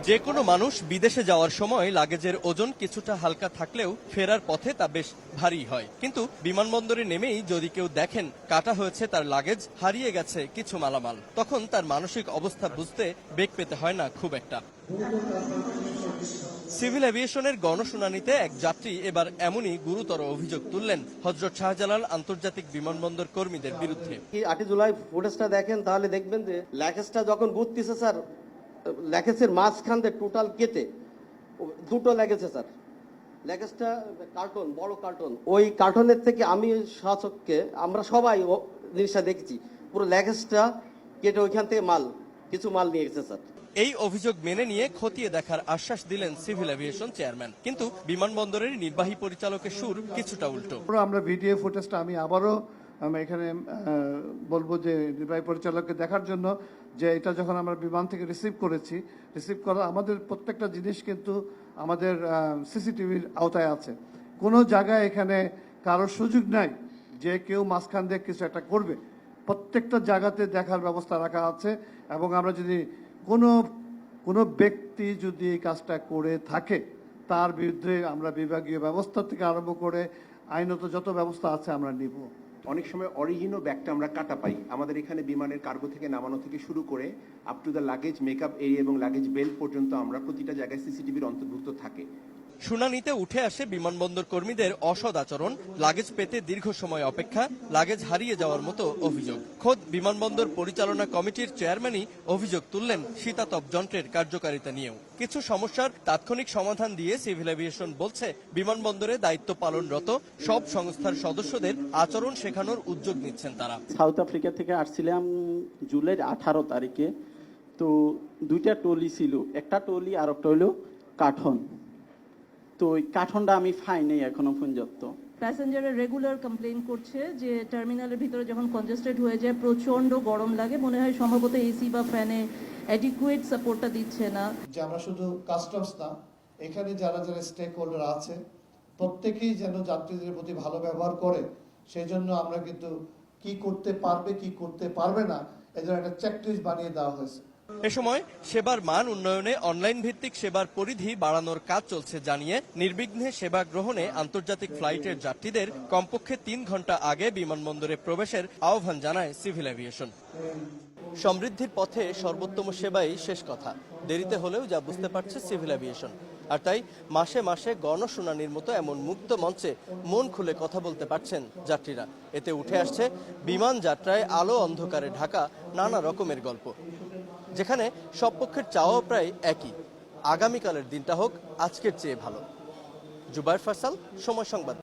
যে কোনো মানুষ বিদেশে যাওয়ার সময় লাগেজের ওজন কিছুটা হালকা থাকলেও ফেরার পথে তা বেশ ভারী হয়। কিন্তু বিমানবন্দরে নেমেই যদি কেউ দেখেন কাটা হয়েছে তার লাগেজ, হারিয়ে গেছে কিছু মালামাল, তখন তার মানসিক অবস্থা বুঝতে বেগ পেতে হয় না খুব একটা। সিভিল এভিয়েশনের গণশুনানিতে এক যাত্রী এবার এমনই গুরুতর অভিযোগ তুললেন হযরত শাহজালাল আন্তর্জাতিক বিমানবন্দর কর্মীদের বিরুদ্ধে। 8 জুলাই ফুটেজটা দেখেন তাহলে দেখবেন যে ল্যাকেজটা যখন ঘুরতেছে স্যার, ল্যাকেজের মাঝখান দিয়ে টোটাল কেটে দুটো লেগেছে স্যার। ল্যাকেজটা কার্টন, বড় কার্টন, ওই কার্টনের থেকে আমি সচক্ষে আমরা সবাই জিনিসটা দেখেছি, পুরো ল্যাকেজটা কেটে ওইখান থেকে কিছু মাল নিয়ে গেছে স্যার। এই অভিযোগ মেনে নিয়ে খতিয়ে দেখার আশ্বাস দিলেন সিভিল এভিয়েশন চেয়ারম্যান। কিন্তু বিমানবন্দরের নির্বাহী পরিচালকের সুর কিছুটা উল্টো। আমরা ভিডিও ফুটেজটা আমি আবারও এখানে বলবো যে নির্বাহী পরিচালককে দেখার জন্য, যে এটা যখন আমরা বিমান থেকে রিসিভ করা আমাদের প্রত্যেকটা জিনিস কিন্তু আমাদের সিসিটিভির আওতায় আছে। কোনো জায়গায় এখানে কারোর সুযোগ নাই যে কেউ মাঝখান দিয়ে কিছু একটা করবে। প্রত্যেকটা জায়গাতে দেখার ব্যবস্থা রাখা আছে, এবং আমরা যদি কোনো ব্যক্তি যদি এই কাজটা করে থাকে তার বিরুদ্ধে আমরা বিভাগীয় ব্যবস্থা থেকে আরম্ভ করে আইনত যত ব্যবস্থা আছে আমরা নিব। অনেক সময় অরিজিনাল ব্যাগটা আমরা কাটা পাই। আমাদের এখানে বিমানের কার্গো থেকে নামানো থেকে শুরু করে up to the luggage makeup area এবং লাগেজ বেল্ট পর্যন্ত আমরা প্রতিটা জায়গায় সিসিটিভির অন্তর্ভুক্ত থাকে। শুনানিতে উঠে আসে বিমানবন্দর কর্মীদের অসৎ আচরণ, লাগেজ পেতে দীর্ঘ সময় অপেক্ষা, লাগেজ হারিয়ে যাওয়ার মতো অভিযোগ। খোদ বিমানবন্দর পরিচালনা কমিটির চেয়ারম্যানই অভিযোগ তুললেন শীতাতপ যন্ত্রের কার্যকারিতা নিয়েও। কিছু সমস্যার তাৎক্ষণিক সমাধান দিয়ে সিভিল এভিয়েশন বলছে বিমানবন্দরে দায়িত্ব পালনরত সব সংস্থার সদস্যদের আচরণ শেখানোর উদ্যোগ নিচ্ছেন তারা। সাউথ আফ্রিকা থেকে আসছিলাম জুলাই 18 তারিখে। তো দুইটা টলি ছিল, একটা টলি আর একটা হলো কাঠন। তো ওই কাঠনটা আমি পাই নাই এখনো পর্যন্ত। প্যাসেঞ্জাররা রেগুলার কমপ্লেইন করছে যে টার্মিনালের ভিতরে যখন কনজেস্টেড হয়ে যায় প্রচন্ড গরম লাগে, মনে হয় সম্ভবত এসি বা ফ্যানে অ্যাডিকুয়েট সাপোর্টটা দিচ্ছে না। যে আমরা শুধু কাস্টমস না, এখানে যারা স্টেক হোল্ডার আছে প্রত্যেকেই যেন যাত্রীদের প্রতি ভালো ব্যবহার করে, সেই জন্য আমরা কিন্তু কি করতে পারবে কি করতে পারবে না এদের একটা চেকলিস্ট বানিয়ে দেওয়া হয়েছে। এ সময় সেবার মান উন্নয়নে অনলাইন ভিত্তিক সেবার পরিধি বাড়ানোর কাজ চলছে জানিয়ে নির্বিঘ্নে সেবা গ্রহণে আন্তর্জাতিক ফ্লাইটের যাত্রীদের কমপক্ষে 3 ঘন্টা আগে বিমানবন্দরে প্রবেশের আহ্বান জানায় সিভিল এভিয়েশন। সমৃদ্ধির পথে সর্বোত্তম সেবাই শেষ কথা, দেরিতে হলেও যা বুঝতে পারছে সিভিল এভিয়েশন। আর তাই মাসে মাসে গণশুনানির মতো এমন মুক্ত মঞ্চে মন খুলে কথা বলতে পারছেন যাত্রীরা। এতে উঠে আসছে বিমান যাত্রায় আলো অন্ধকারে ঢাকা নানা রকমের গল্প, যেখানে সব পক্ষের চাওয়া প্রায় একই, আগামীকালের দিনটা হোক আজকের চেয়ে ভালো। জুবায়ের ফায়সাল, সময় সংবাদ।